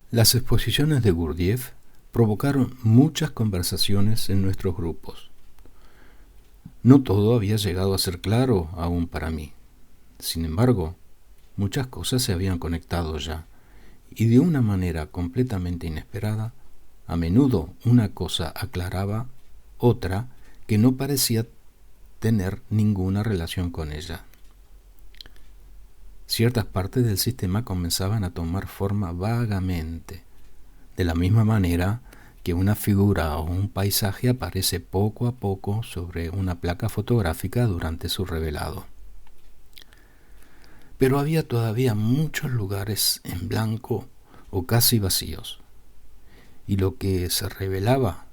Las exposiciones de Gurdjieff provocaron muchas conversaciones en nuestros grupos. No todo había llegado a ser claro aún para mí. Sin embargo, muchas cosas se habían conectado ya, y de una manera completamente inesperada, a menudo una cosa aclaraba otra que no parecía tener ninguna relación con ella. Ciertas partes del sistema comenzaban a tomar forma vagamente, de la misma manera que una figura o un paisaje aparece poco a poco sobre una placa fotográfica durante su revelado. Pero había todavía muchos lugares en blanco o casi vacíos, y lo que se revelaba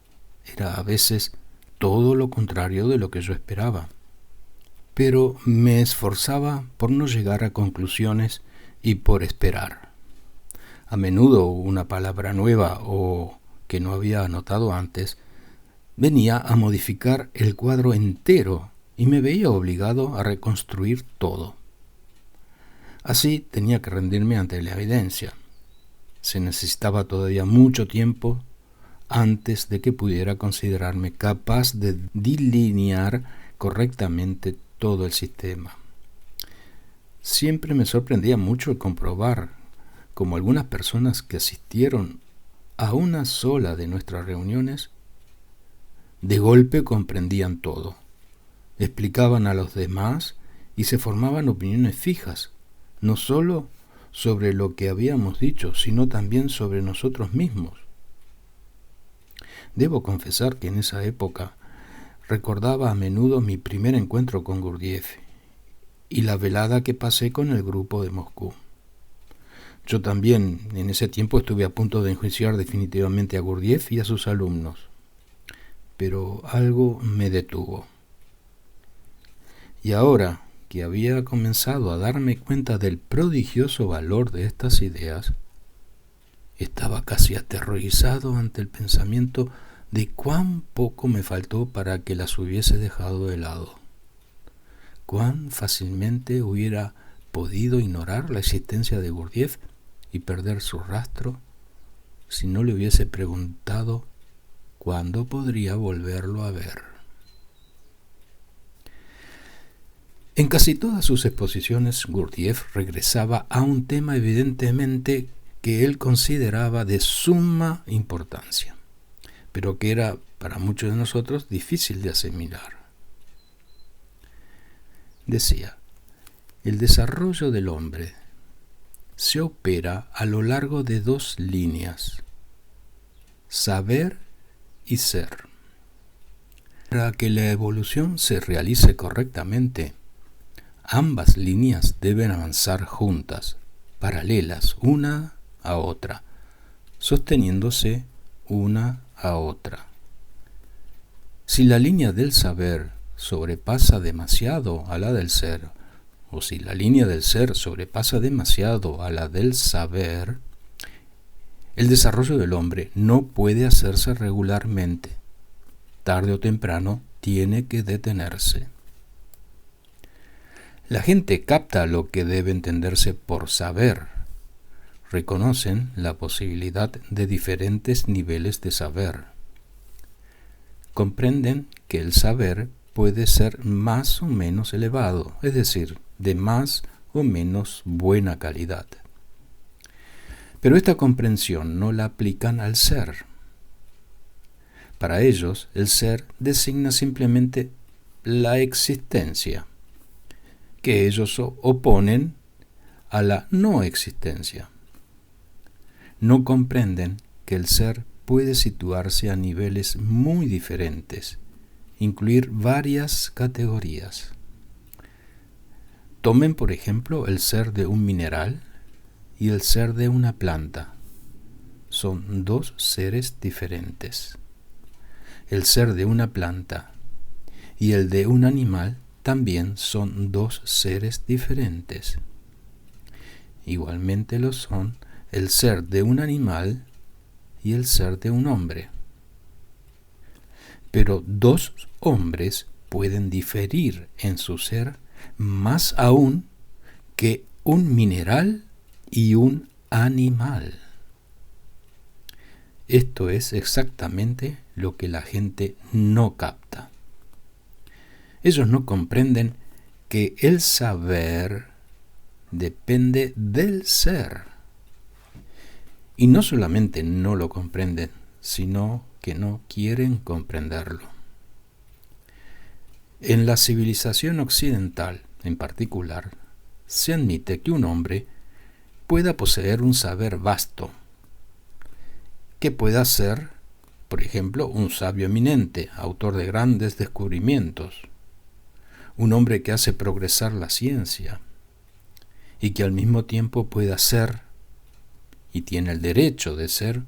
era a veces todo lo contrario de lo que yo esperaba. Pero me esforzaba por no llegar a conclusiones y por esperar. A menudo una palabra nueva o que no había anotado antes venía a modificar el cuadro entero y me veía obligado a reconstruir todo. Así tenía que rendirme ante la evidencia. Se necesitaba todavía mucho tiempo antes de que pudiera considerarme capaz de delinear correctamente todo el sistema. Siempre me sorprendía mucho el comprobar cómo algunas personas que asistieron a una sola de nuestras reuniones de golpe comprendían todo, explicaban a los demás y se formaban opiniones fijas, no solo sobre lo que habíamos dicho, sino también sobre nosotros mismos. Debo confesar que en esa época recordaba a menudo mi primer encuentro con Gurdjieff y la velada que pasé con el grupo de Moscú. Yo también en ese tiempo estuve a punto de enjuiciar definitivamente a Gurdjieff y a sus alumnos, pero algo me detuvo. Y ahora que había comenzado a darme cuenta del prodigioso valor de estas ideas, estaba casi aterrorizado ante el pensamiento de cuán poco me faltó para que las hubiese dejado de lado. Cuán fácilmente hubiera podido ignorar la existencia de Gurdjieff y perder su rastro si no le hubiese preguntado cuándo podría volverlo a ver. En casi todas sus exposiciones, Gurdjieff regresaba a un tema evidentemente que él consideraba de suma importancia, pero que era para muchos de nosotros difícil de asimilar. Decía, el desarrollo del hombre se opera a lo largo de dos líneas, saber y ser. Para que la evolución se realice correctamente, ambas líneas deben avanzar juntas, paralelas una a otra, sosteniéndose una a otra. Si la línea del saber sobrepasa demasiado a la del ser, o si la línea del ser sobrepasa demasiado a la del saber, el desarrollo del hombre no puede hacerse regularmente. Tarde o temprano tiene que detenerse. La gente capta lo que debe entenderse por saber. Reconocen la posibilidad de diferentes niveles de saber. Comprenden que el saber puede ser más o menos elevado, es decir, de más o menos buena calidad. Pero esta comprensión no la aplican al ser. Para ellos, el ser designa simplemente la existencia, que ellos oponen a la no existencia. No comprenden que el ser puede situarse a niveles muy diferentes, incluir varias categorías. Tomen, por ejemplo, el ser de un mineral y el ser de una planta. Son dos seres diferentes. El ser de una planta y el de un animal también son dos seres diferentes. Igualmente lo son el ser de un animal y el ser de un hombre. Pero dos hombres pueden diferir en su ser más aún que un mineral y un animal. Esto es exactamente lo que la gente no capta. Ellos no comprenden que el saber depende del ser. Y no solamente no lo comprenden, sino que no quieren comprenderlo. En la civilización occidental, en particular, se admite que un hombre pueda poseer un saber vasto, que pueda ser, por ejemplo, un sabio eminente, autor de grandes descubrimientos, un hombre que hace progresar la ciencia, y que al mismo tiempo pueda ser, y tiene el derecho de ser,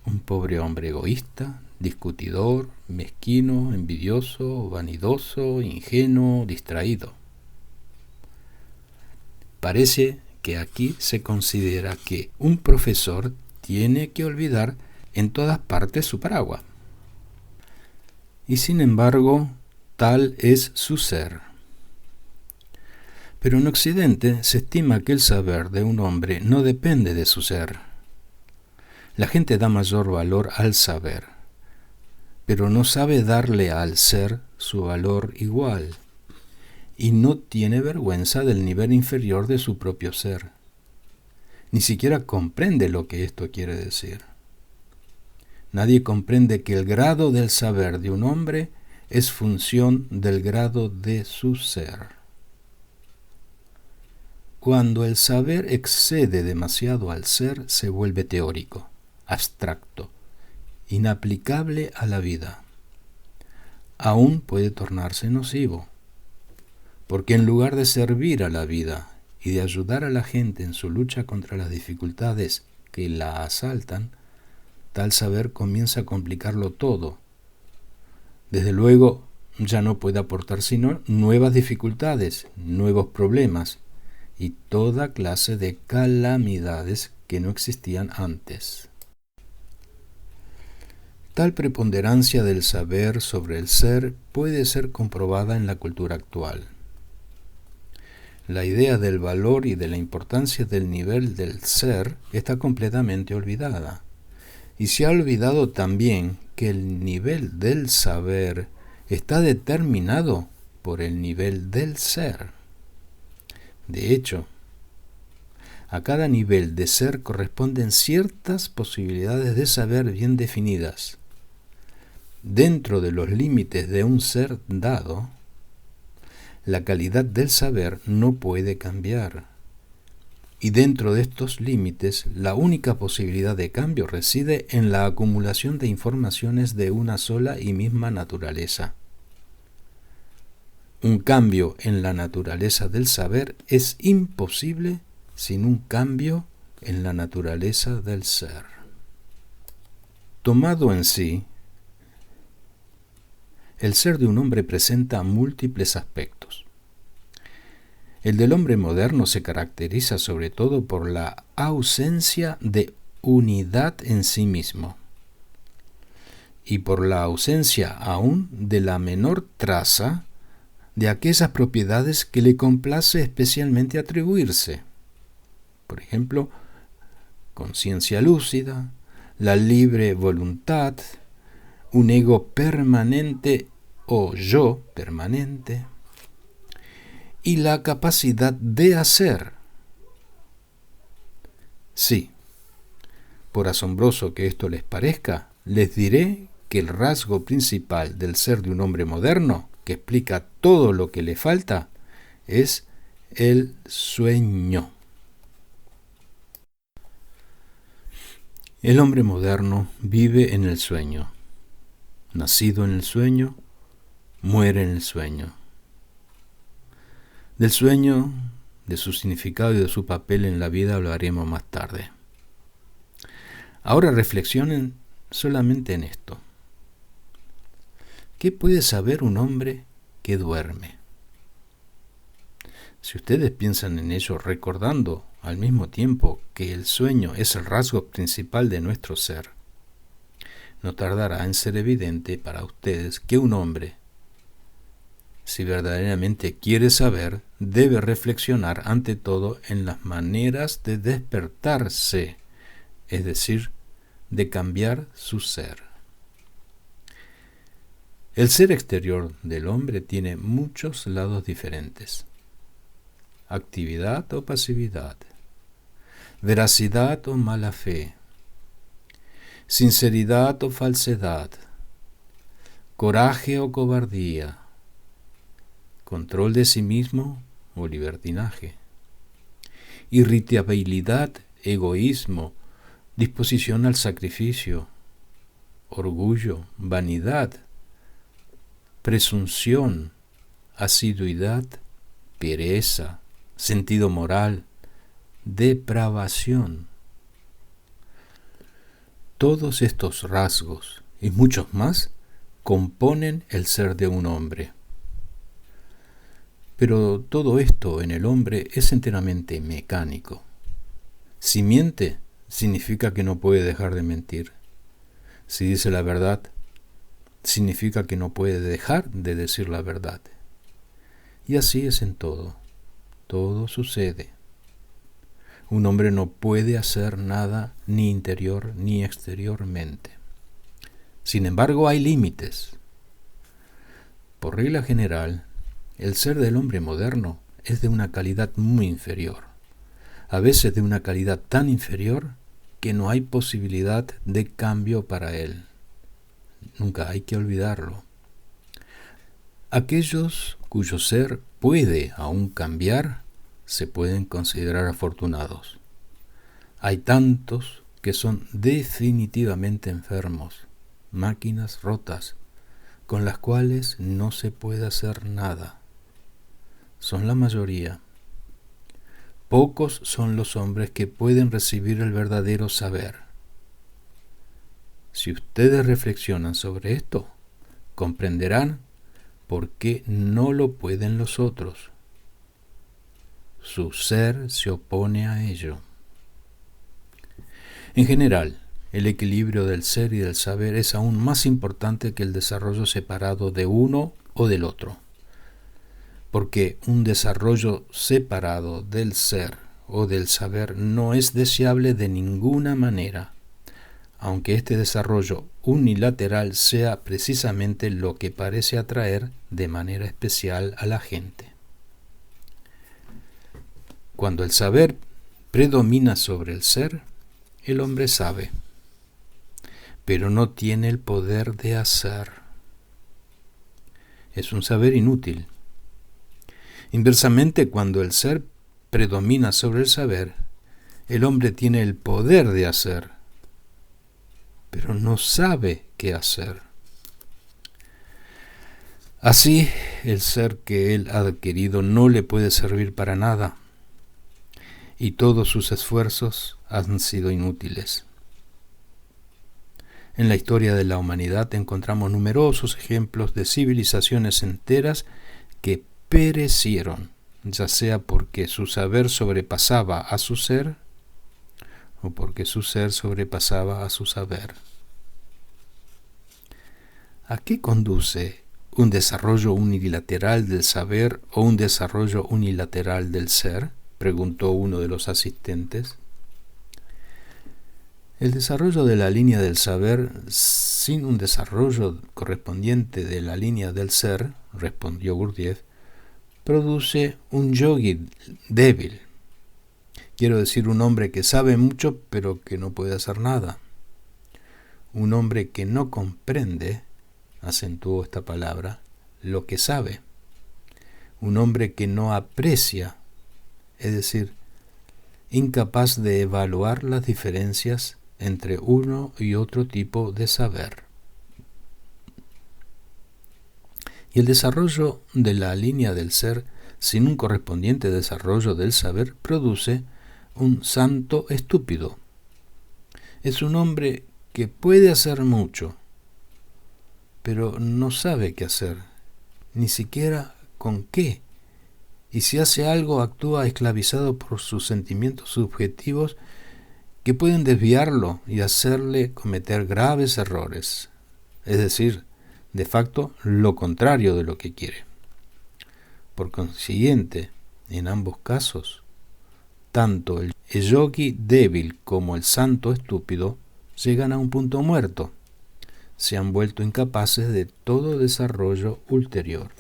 un pobre hombre egoísta, discutidor, mezquino, envidioso, vanidoso, ingenuo, distraído. Parece que aquí se considera que un profesor tiene que olvidar en todas partes su paraguas. Y sin embargo, tal es su ser. Pero en Occidente se estima que el saber de un hombre no depende de su ser. La gente da mayor valor al saber, pero no sabe darle al ser su valor igual, y no tiene vergüenza del nivel inferior de su propio ser. Ni siquiera comprende lo que esto quiere decir. Nadie comprende que el grado del saber de un hombre es función del grado de su ser. Cuando el saber excede demasiado al ser, se vuelve teórico, abstracto, inaplicable a la vida. Aún puede tornarse nocivo, porque en lugar de servir a la vida y de ayudar a la gente en su lucha contra las dificultades que la asaltan, tal saber comienza a complicarlo todo. Desde luego, ya no puede aportar sino nuevas dificultades, nuevos problemas, y toda clase de calamidades que no existían antes. Tal preponderancia del saber sobre el ser puede ser comprobada en la cultura actual. La idea del valor y de la importancia del nivel del ser está completamente olvidada. Y se ha olvidado también que el nivel del saber está determinado por el nivel del ser. De hecho, a cada nivel de ser corresponden ciertas posibilidades de saber bien definidas. Dentro de los límites de un ser dado, la calidad del saber no puede cambiar. Y dentro de estos límites, la única posibilidad de cambio reside en la acumulación de informaciones de una sola y misma naturaleza. Un cambio en la naturaleza del saber es imposible sin un cambio en la naturaleza del ser. Tomado en sí, el ser de un hombre presenta múltiples aspectos. El del hombre moderno se caracteriza sobre todo por la ausencia de unidad en sí mismo y por la ausencia aún de la menor traza de aquellas propiedades que le complace especialmente atribuirse. Por ejemplo, conciencia lúcida, la libre voluntad, un ego permanente o yo permanente, y la capacidad de hacer. Sí, por asombroso que esto les parezca, les diré que el rasgo principal del ser de un hombre moderno, que explica todo lo que le falta, es el sueño. El hombre moderno vive en el sueño. Nacido en el sueño, muere en el sueño. Del sueño, de su significado y de su papel en la vida hablaremos más tarde. Ahora reflexionen solamente en esto. ¿Qué puede saber un hombre que duerme? Si ustedes piensan en ello recordando al mismo tiempo que el sueño es el rasgo principal de nuestro ser, no tardará en ser evidente para ustedes que un hombre, si verdaderamente quiere saber, debe reflexionar ante todo en las maneras de despertarse, es decir, de cambiar su ser. El ser exterior del hombre tiene muchos lados diferentes: actividad o pasividad, veracidad o mala fe, sinceridad o falsedad, coraje o cobardía, control de sí mismo o libertinaje, irritabilidad, egoísmo, disposición al sacrificio, orgullo, vanidad, presunción, asiduidad, pereza, sentido moral, depravación. Todos estos rasgos y muchos más componen el ser de un hombre. Pero todo esto en el hombre es enteramente mecánico. Si miente, significa que no puede dejar de mentir. Si dice la verdad, significa que no puede dejar de decir la verdad. Y así es en todo. Todo sucede. Un hombre no puede hacer nada ni interior ni exteriormente. Sin embargo, hay límites. Por regla general, el ser del hombre moderno es de una calidad muy inferior, a veces de una calidad tan inferior que no hay posibilidad de cambio para él. Nunca hay que olvidarlo. Aquellos cuyo ser puede aún cambiar se pueden considerar afortunados. Hay tantos que son definitivamente enfermos, máquinas rotas, con las cuales no se puede hacer nada. Son la mayoría. Pocos son los hombres que pueden recibir el verdadero saber. Si ustedes reflexionan sobre esto, comprenderán por qué no lo pueden los otros. Su ser se opone a ello. En general, el equilibrio del ser y del saber es aún más importante que el desarrollo separado de uno o del otro, porque un desarrollo separado del ser o del saber no es deseable de ninguna manera, aunque este desarrollo unilateral sea precisamente lo que parece atraer de manera especial a la gente. Cuando el saber predomina sobre el ser, el hombre sabe, pero no tiene el poder de hacer. Es un saber inútil. Inversamente, cuando el ser predomina sobre el saber, el hombre tiene el poder de hacer, pero no sabe qué hacer. Así, el ser que él ha adquirido no le puede servir para nada, y todos sus esfuerzos han sido inútiles. En la historia de la humanidad encontramos numerosos ejemplos de civilizaciones enteras que perecieron, ya sea porque su saber sobrepasaba a su ser o porque su ser sobrepasaba a su saber. ¿A qué conduce un desarrollo unilateral del saber o un desarrollo unilateral del ser?, preguntó uno de los asistentes. El desarrollo de la línea del saber sin un desarrollo correspondiente de la línea del ser, respondió Gurdjieff, produce un yogi débil. Quiero decir, un hombre que sabe mucho pero que no puede hacer nada. Un hombre que no comprende, acentuó esta palabra, lo que sabe. Un hombre que no aprecia, es decir, incapaz de evaluar las diferencias entre uno y otro tipo de saber. Y el desarrollo de la línea del ser sin un correspondiente desarrollo del saber produce un santo estúpido. Es un hombre que puede hacer mucho, pero no sabe qué hacer, ni siquiera con qué. Y si hace algo, actúa esclavizado por sus sentimientos subjetivos que pueden desviarlo y hacerle cometer graves errores, es decir, de facto, lo contrario de lo que quiere. Por consiguiente, en ambos casos, tanto el yogi débil como el santo estúpido llegan a un punto muerto. Se han vuelto incapaces de todo desarrollo ulterior.